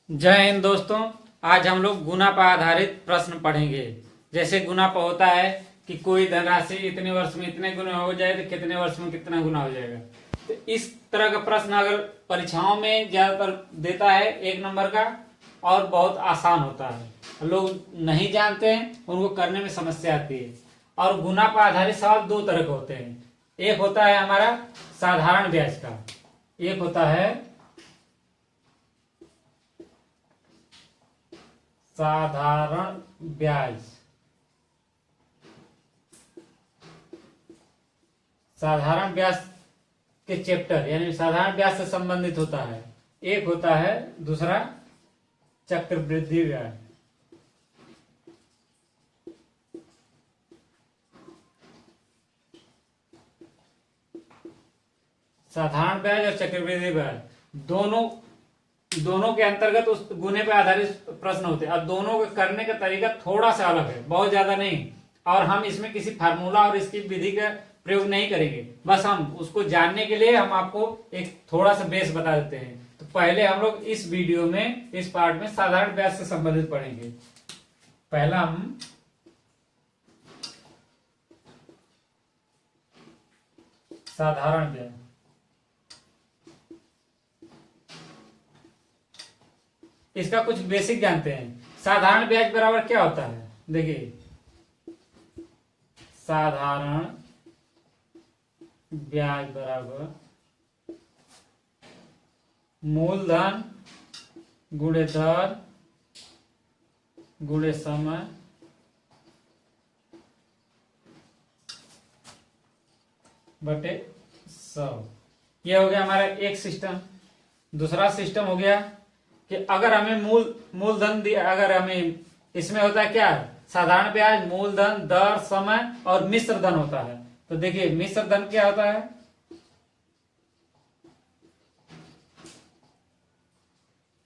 जय हिंद दोस्तों। आज हम लोग गुना पर आधारित प्रश्न पढ़ेंगे। जैसे गुना पर होता है कि कोई धनराशि इतने वर्ष में इतने गुना हो जाए तो कितने वर्ष में कितना गुना हो जाएगा। तो इस तरह का प्रश्न अगर परीक्षाओं में ज्यादातर देता है 1 नंबर का, और बहुत आसान होता है। लोग नहीं जानते हैं, उनको करने में समस्या आती है। और गुना पर आधारित सवाल दो तरह के होते हैं। एक होता है हमारा साधारण ब्याज का, एक होता है साधारण ब्याज। साधारण ब्याज के चैप्टर यानी साधारण ब्याज से संबंधित होता है। एक होता है दूसरा चक्रवृद्धि ब्याज। साधारण ब्याज और चक्रवृद्धि ब्याज दोनों के अंतर्गत उस गुने पर आधारित प्रश्न होते हैं। और दोनों के करने का तरीका थोड़ा सा अलग है, बहुत ज्यादा नहीं। और हम इसमें किसी फार्मूला और इसकी विधि का प्रयोग नहीं करेंगे, बस हम उसको जानने के लिए हम आपको एक थोड़ा सा बेस बता देते हैं। तो पहले हम लोग इस वीडियो में, इस पार्ट में साधारण ब्याज से संबंधित पढ़ेंगे। पहला हम साधारण ब्याज। इसका कुछ बेसिक जानते हैं। साधारण ब्याज बराबर क्या होता है, देखिए साधारण ब्याज बराबर मूलधन गुणे दर गुणे समय बटे 100। यह हो गया हमारा एक सिस्टम। दूसरा सिस्टम हो गया कि अगर हमें मूलधन दिया, अगर हमें इसमें होता है क्या, साधारण ब्याज, मूलधन, दर, समय और मिश्र धन होता है। तो देखिए मिश्र धन क्या होता है,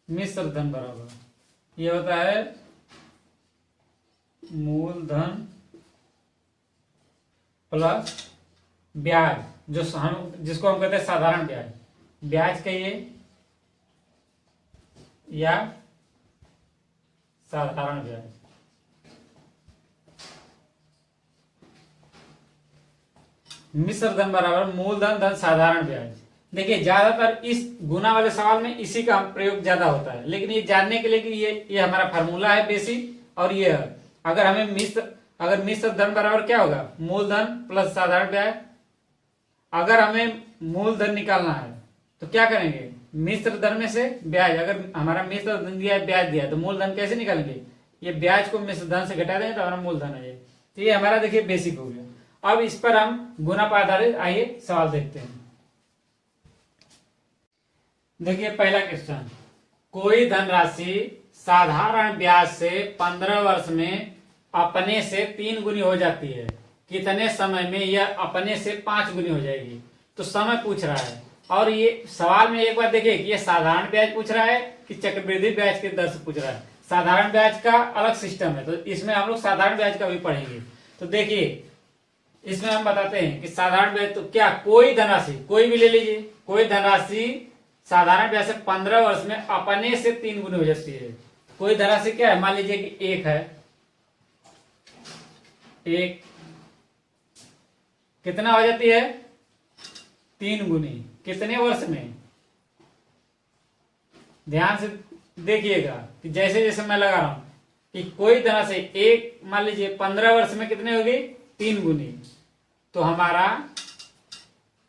मिश्र धन बराबर ये होता है मूलधन प्लस ब्याज, जिसको हम कहते हैं साधारण ब्याज। ब्याज कहिए या साधारण ब्याज। मिश्र धन बराबर मूलधन धन साधारण ब्याज। देखिए ज्यादातर इस गुना वाले सवाल में इसी का प्रयोग ज्यादा होता है, लेकिन ये जानने के लिए कि ये हमारा फार्मूला है बेसिक। और ये अगर हमें मिश्र धन बराबर क्या होगा, मूलधन प्लस साधारण ब्याज। अगर हमें मूलधन निकालना है तो क्या करेंगे, मिश्र धन में से ब्याज। अगर हमारा मिश्र धन दिया है, ब्याज दिया है, तो मूलधन कैसे निकालेंगे, ये ब्याज को मिश्र धन से घटा देंगे तो हमारा मूलधन है। तो ये हमारा देखिए बेसिक हो गया। अब इस पर हम गुना पर आधारित आइए सवाल देखते हैं। देखिए पहला क्वेश्चन, कोई धनराशि साधारण ब्याज से 15 वर्ष में अपने से 3 गुनी हो जाती है, कितने समय में यह अपने से 5 गुनी हो जाएगी। तो समय पूछ रहा है। और ये सवाल में एक बार देखिए कि ये साधारण ब्याज पूछ रहा है कि चक्रवृद्धि ब्याज के दर से पूछ रहा है। साधारण ब्याज का अलग सिस्टम है, तो इसमें हम लोग साधारण ब्याज का भी पढ़ेंगे। तो देखिए इसमें हम बताते हैं कि साधारण ब्याज तो क्या, कोई धनराशि, कोई भी ले लीजिए, कोई धनराशि साधारण ब्याज से 15 वर्ष में अपने से 3 गुनी हो जाती है। कोई धनराशि क्या है, मान लीजिए कि एक है, एक कितना हो जाती है, 3 गुनी। कितने वर्ष में, ध्यान से देखिएगा कि जैसे जैसे मैं लगा रहा हूं कि कोई तरह से एक, मान लीजिए 15 वर्ष में कितने होगी, 3 गुनी। तो हमारा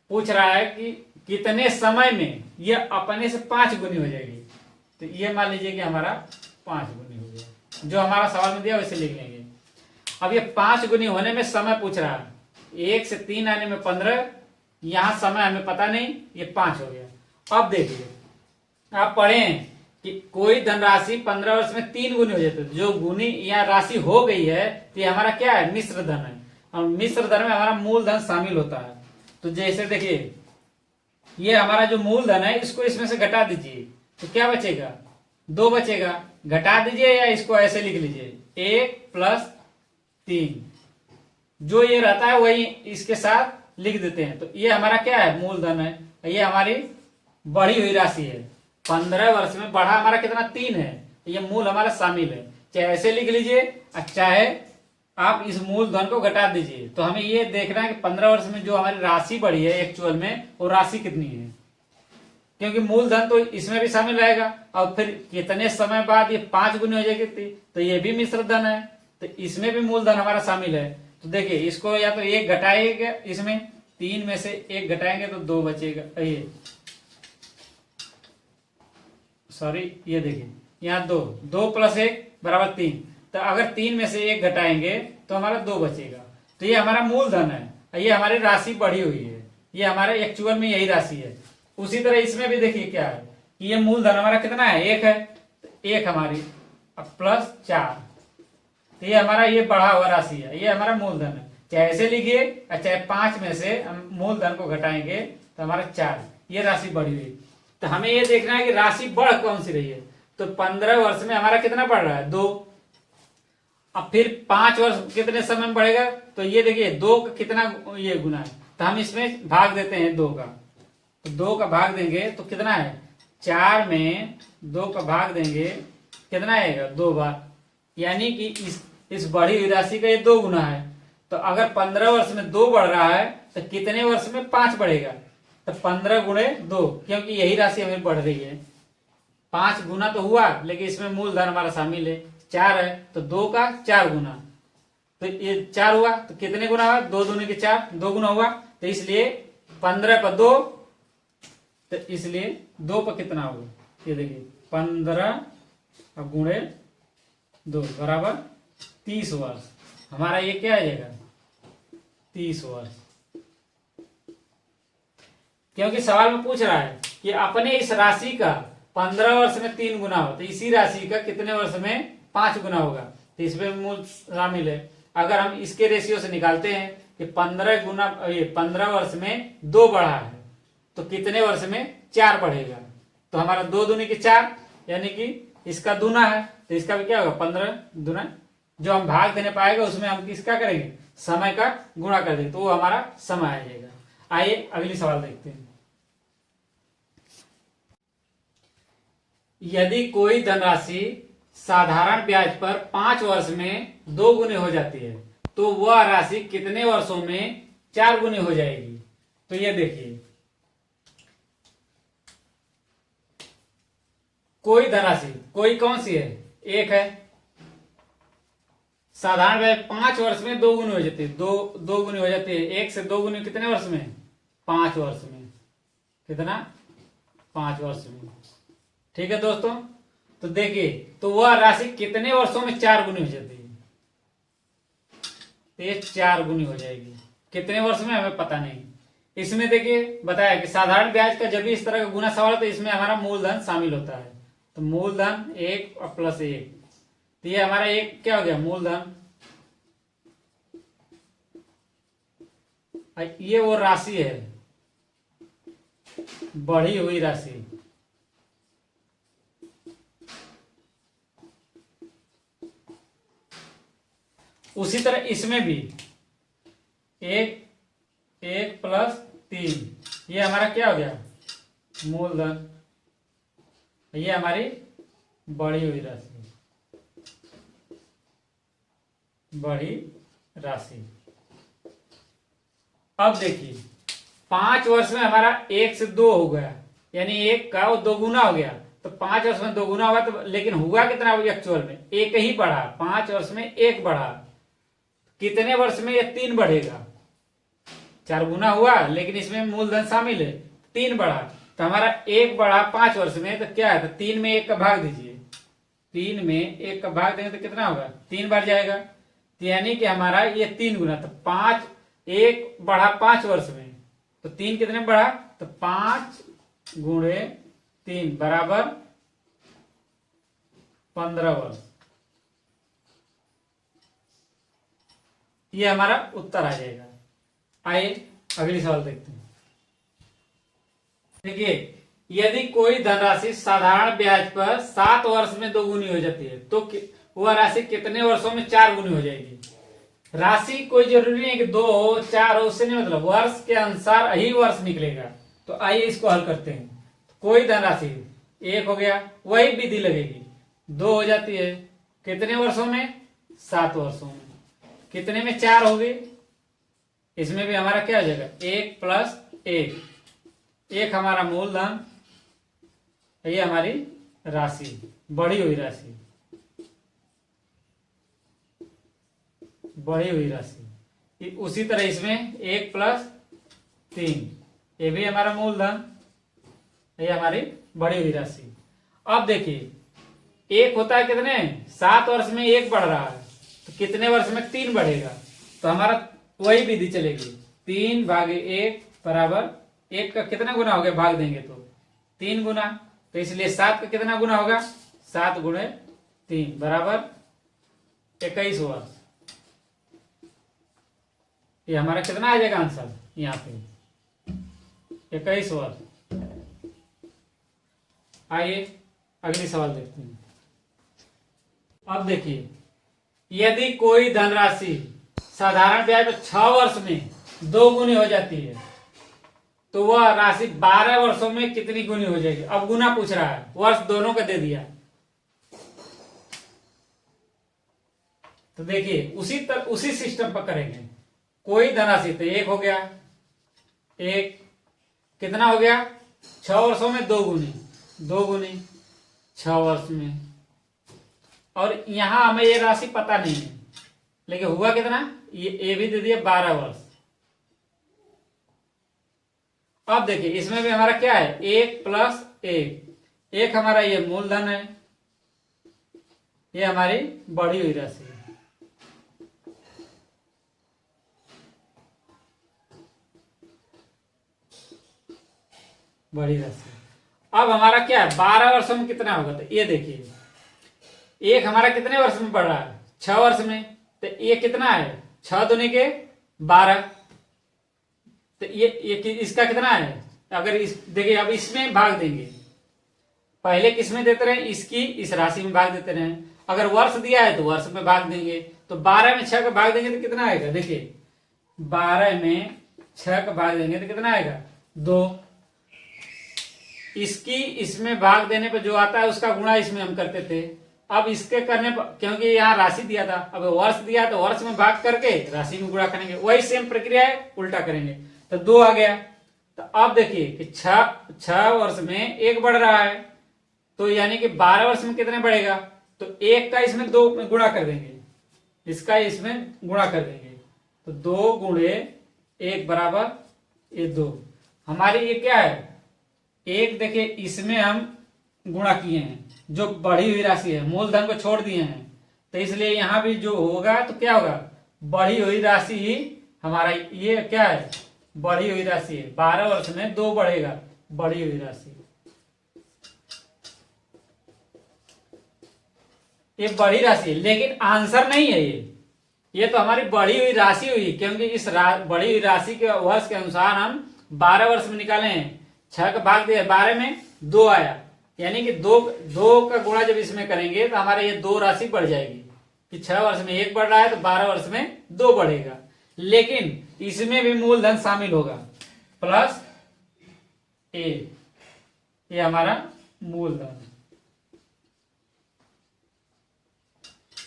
पूछ रहा है कि कितने समय में यह अपने से 5 गुनी हो जाएगी। तो ये मान लीजिए कि हमारा 5 गुनी हो गया, जो हमारा सवाल में दिया वैसे लिख लेंगे। अब ये 5 गुनी होने में समय पूछ रहा है, 1 से 3 आने में 15, यहां समय हमें पता नहीं, ये 5 हो गया। अब देखिए आप पढ़ें कि कोई धनराशि 15 वर्ष में 3 गुनी हो जाती है। जो गुनी या राशि हो गई है तो ये हमारा क्या है, मिश्र धन है। और मिश्र धन में हमारा मूलधन शामिल होता है। तो जैसे देखिए ये हमारा जो मूलधन है, इसको इसमें से घटा दीजिए तो क्या बचेगा, 2 बचेगा। घटा दीजिए या इसको ऐसे लिख लीजिए, 1 + 3। जो ये रहता है वही इसके साथ लिख देते हैं। तो ये हमारा क्या है, मूलधन है। ये हमारी बढ़ी हुई राशि है। 15 वर्ष में बढ़ा हमारा कितना 3 है, ये मूल हमारा शामिल है। चाहे ऐसे लिख लीजिए और चाहे आप इस मूलधन को घटा दीजिए। तो हमें ये देखना है कि 15 वर्ष में जो हमारी राशि बढ़ी है एक्चुअल में वो राशि कितनी है, क्योंकि मूलधन तो इसमें भी शामिल रहेगा। और फिर कितने समय बाद ये 5 गुनी हो जाएगी, तो ये भी मिश्र धन है, तो इसमें भी मूलधन हमारा शामिल है। तो देखिए इसको या तो 1 घटाएगा, इसमें 3 में से 1 घटाएंगे तो 2 बचेगा। ये सॉरी, ये देखिए यहाँ 2 + 1 = 3। तो अगर 3 में से 1 घटाएंगे तो हमारा 2 बचेगा। तो ये हमारा मूलधन है, ये हमारी राशि बढ़ी हुई है, ये हमारे एक्चुअल में यही राशि है। उसी तरह इसमें भी देखिए क्या है कि ये मूलधन हमारा कितना है, 1 है, तो 1 हमारी अब +4, तो ये हमारा ये बढ़ा हुआ राशि है, ये हमारा मूलधन है। चाहे ऐसे लिखिए और चाहे 5 में से हम मूलधन को घटाएंगे तो हमारा 4, ये राशि बढ़ी हुई। तो हमें ये देखना है कि राशि बढ़ कौन सी रही है। तो 15 वर्ष में हमारा कितना बढ़ रहा है, 2। अब फिर 5 वर्ष कितने समय में बढ़ेगा, तो ये देखिए 2 का कितना ये गुना है, तो हम इसमें भाग देते हैं 2 का। तो 2 का भाग देंगे तो कितना है, 4 में 2 का भाग देंगे कितना आएगा, 2 बार, यानी कि इस बढ़ी हुई राशि का ये 2 गुना है। तो अगर 15 वर्ष में 2 बढ़ रहा है तो कितने वर्ष में 5 बढ़ेगा, तो 15 × 2, क्योंकि यही राशि हमें बढ़ रही है। 5 गुना तो हुआ, लेकिन इसमें मूलधन हमारा शामिल है, 4 है, तो 2 का 4 गुना, तो ये 4 हुआ, तो कितने गुना हुआ, 2 दूनी के 4, 2 गुना हुआ। तो इसलिए 15 पर 2, तो इसलिए 2 पर कितना होगा, ये देखिए 15 × 2 = 30 वर्ष। हमारा ये क्या आ जाएगा, 30 वर्ष, क्योंकि सवाल में पूछ रहा है कि अपने इस राशि का 15 वर्ष में 3 गुना हो, तो इसी राशि का कितने वर्ष में 5 गुना होगा, तो इसमें मूल शामिल है। अगर हम इसके रेशियो से निकालते हैं कि 15 वर्ष में 2 बढ़ा है, तो कितने वर्ष में 4 बढ़ेगा, तो हमारा 2 दूनी के 4, यानी कि इसका दूना है, तो इसका भी क्या होगा, 15 दूना, जो हम भाग देने पाएगा उसमें हम किसका करेंगे, समय का गुणा कर देंगे, तो वो हमारा समय आ जाएगा। आइए अगली सवाल देखते हैं। यदि कोई धनराशि साधारण ब्याज पर 5 वर्ष में 2 गुनी हो जाती है, तो वह राशि कितने वर्षों में 4 गुनी हो जाएगी। तो ये देखिए, कोई धनराशि, कोई कौन सी है, 1 है, साधारण ब्याज 5 वर्ष में 2 गुनी हो जाती है, 2 गुनी हो जाती है। 1 से 2 गुनी कितने वर्ष में, 5 वर्ष में, कितना, 5 वर्ष में। ठीक है दोस्तों, तो देखिए, तो वह राशि कितने वर्षों में 4 गुनी हो जाती है, तो ये 4 गुनी हो जाएगी। कितने वर्ष में हमें पता नहीं। इसमें देखिए बताया कि साधारण ब्याज का जब भी इस तरह का गुना सवाल, तो इसमें हमारा मूलधन शामिल होता है। तो मूलधन 1 + 1, तो ये हमारा एक क्या हो गया, मूलधन। ये वो राशि है, बढ़ी हुई राशि। उसी तरह इसमें भी 1 + 3, ये हमारा क्या हो गया, मूलधन। ये हमारी बढ़ी हुई राशि, बढ़ी राशि। अब देखिए 5 वर्ष में हमारा 1 से 2 हो गया, यानी 1 का वो 2 गुना हो गया, तो 5 वर्ष में 2 गुना हुआ, तो लेकिन हुआ कितना हुआ एक्चुअल में, 1 ही बढ़ा। 5 वर्ष में 1 बढ़ा, कितने वर्ष में ये 3 बढ़ेगा, 4 गुना हुआ, लेकिन इसमें मूलधन शामिल है, 3 बढ़ा। तो हमारा 1 बढ़ा 5 वर्ष में, तो क्या है, तो 3 में 1 का भाग दीजिए, 3 में 1 का भाग देंगे तो कितना होगा, 3 बढ़ जाएगा, तो यानी कि हमारा ये 3 गुना। तो 1 बढ़ा 5 वर्ष में, तो 3 कितने बढ़ा, तो 5 × 3 = 15 वर्ष। ये हमारा उत्तर आ जाएगा। आइए अगली सवाल देखते हैं। देखिए, यदि कोई धनराशि साधारण ब्याज पर 7 वर्ष में 2 गुनी हो जाती है, तो वह राशि कितने वर्षों में 4 गुनी हो जाएगी। राशि कोई जरूरी नहीं है कि 2 हो 4 हो, उससे नहीं मतलब, वर्ष के अनुसार ही वर्ष निकलेगा। तो आइए इसको हल करते हैं। कोई धनराशि 1 हो गया, वही विधि लगेगी, 2 हो जाती है कितने वर्षों में, 7 वर्षों में। कितने में 4 होगी, इसमें भी हमारा क्या हो जाएगा, 1 प्लस 1, 1 हमारा मूलधन, ये हमारी राशि, बढ़ी हुई राशि, बढ़ी हुई राशि। उसी तरह इसमें 1 प्लस 3, ये भी हमारा मूलधन, ये हमारी बढ़ी हुई राशि। अब देखिए 1 होता है कितने, 7 वर्ष में 1 बढ़ रहा है, तो कितने वर्ष में 3 बढ़ेगा, तो हमारा वही विधि चलेगी, 3 भागे 1 बराबर 1 का कितना गुना हो गया, भाग देंगे तो 3 गुना, तो इसलिए 7 का कितना गुना होगा, 7 गुणे 3 बराबर 21 वर्ष। ये हमारा कितना आ जाएगा आंसर यहाँ पे, 21 वर्ष। आइए अगली सवाल देखते हैं। अब देखिए, यदि कोई धनराशि साधारण ब्याज पर 6 वर्ष में 2 गुनी हो जाती है, तो वह राशि 12 वर्षों में कितनी गुनी हो जाएगी। अब गुना पूछ रहा है, वर्ष दोनों का दे दिया, तो देखिए उसी सिस्टम पर करेंगे। कोई धनराशि, तो 1 हो गया, 1 कितना हो गया, 6 वर्षों में 2 गुनी, 2 गुनी 6 वर्ष में, और यहां हमें ये राशि पता नहीं है, लेकिन हुआ कितना, ये भी दे दिया 12 वर्ष। अब देखिए इसमें भी हमारा क्या है, 1 प्लस 1, 1 हमारा ये मूलधन है, ये हमारी बढ़ी हुई राशि है। बढ़ी राशि। अब हमारा क्या है, 12 वर्षों में कितना होगा, तो ये देखिए 1 हमारा कितने वर्ष में बढ़ रहा है, 6 वर्ष में, तो ये कितना है, 6 दूनी के 12, तो ये इसका कितना है, अगर इस देखिए अब इसमें भाग देंगे, पहले किस में देते रहे, इसकी इस राशि में भाग देते रहे, अगर वर्ष दिया है तो वर्ष में भाग देंगे, तो 12 में 6 का भाग देंगे तो कितना आएगा, देखिए 12 में 6 का भाग देंगे तो कितना आएगा, 2। इसकी इसमें भाग देने पर जो आता है उसका गुणा इसमें हम करते थे, अब इसके करने पर, क्योंकि यहाँ राशि दिया था, अब वर्ष दिया तो वर्ष में भाग करके राशि में गुणा करेंगे, वही सेम प्रक्रिया है, उल्टा करेंगे, तो 2 आ गया। तो अब देखिए कि 6 वर्ष में 1 बढ़ रहा है, तो यानी कि 12 वर्ष में कितने बढ़ेगा, तो 1 का इसमें 2 में गुणा कर देंगे, इसका इसमें गुणा कर देंगे, तो 2 गुणे 1 बराबर ये 2। हमारी ये क्या है, 1 देखिए इसमें हम गुणा किए हैं, जो बढ़ी हुई राशि है, मूलधन को छोड़ दिए हैं, तो इसलिए यहां भी जो होगा तो क्या होगा, बढ़ी हुई राशि ही हमारा ये क्या है, बढ़ी हुई राशि है, 12 वर्ष में 2 बढ़ेगा, बढ़ी हुई राशि, ये बड़ी राशि है, लेकिन आंसर नहीं है ये तो हमारी बढ़ी हुई राशि हुई, क्योंकि इस बढ़ी हुई राशि के वर्ष के अनुसार हम 12 वर्ष में निकाले हैं, 6 का भाग दिया, 12 में 2 आया, यानी कि 2 का गुणा जब इसमें करेंगे तो हमारे ये 2 राशि बढ़ जाएगी, कि 6 वर्ष में 1 बढ़ रहा है तो 12 वर्ष में 2 बढ़ेगा, लेकिन इसमें भी मूलधन शामिल होगा, प्लस ए, ये हमारा मूलधन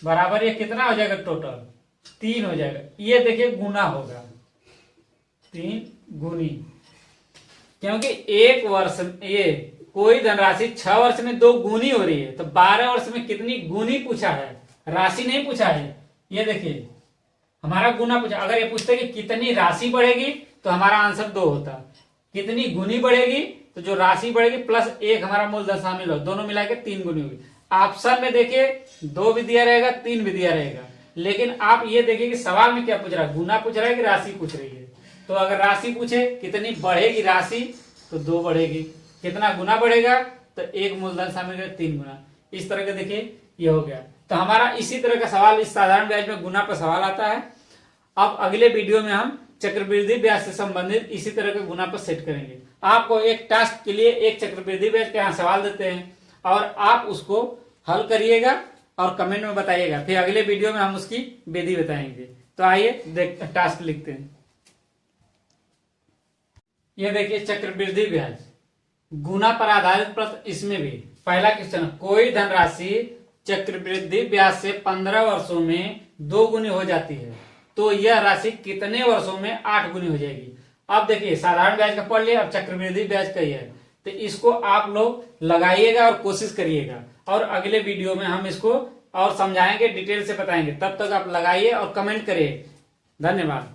बराबर ये कितना हो जाएगा, टोटल 3 हो जाएगा। ये देखिए गुना होगा, 3 गुनी, क्योंकि 1 वर्ष ये कोई धनराशि 6 वर्ष में 2 गुनी हो रही है, तो 12 वर्ष में कितनी गुनी पूछा है, राशि नहीं पूछा है। ये देखिए हमारा गुना पूछा, अगर ये पूछते कि कितनी राशि बढ़ेगी तो हमारा आंसर 2 होता, कितनी गुनी बढ़ेगी तो जो राशि बढ़ेगी प्लस 1 हमारा मूलधन शामिल हो, दोनों मिला के 3 गुनी होगी। ऑप्शन में देखिए 2 भी दिया रहेगा, 3 भी दिया रहेगा, लेकिन आप ये देखिए कि सवाल में क्या पूछ रहा है, गुना पूछ रहा है कि राशि पूछ रही है। तो अगर राशि पूछे कितनी बढ़ेगी राशि तो 2 बढ़ेगी, कितना गुना बढ़ेगा तो 1 मूलधन शामिल है, 3 गुना, इस तरह का देखिए ये हो गया। तो हमारा इसी तरह का सवाल इस साधारण ब्याज में गुना पर सवाल आता है। अब अगले वीडियो में हम चक्रवृद्धि ब्याज से संबंधित इसी तरह के गुना पर सेट करेंगे। आपको एक टास्क के लिए एक चक्रवृद्धि ब्याज के यहाँ सवाल देते हैं और आप उसको हल करिएगा और कमेंट में बताइएगा, फिर अगले वीडियो में हम उसकी विधि बताएंगे। तो आइए टास्क लिखते हैं। ये देखिए चक्रवृद्धि ब्याज, गुना पर आधारित प्रश्न इसमें भी। पहला क्वेश्चन, कोई धनराशि चक्रवृद्धि ब्याज से 15 वर्षों में 2 गुनी हो जाती है, तो यह राशि कितने वर्षों में 8 गुनी हो जाएगी। अब देखिए, साधारण ब्याज का पढ़ लिया, अब चक्रवृद्धि ब्याज का ही है, तो इसको आप लोग लगाइएगा और कोशिश करिएगा, और अगले वीडियो में हम इसको और समझाएंगे, डिटेल से बताएंगे। तब तक आप लगाइए और कमेंट करिए। धन्यवाद।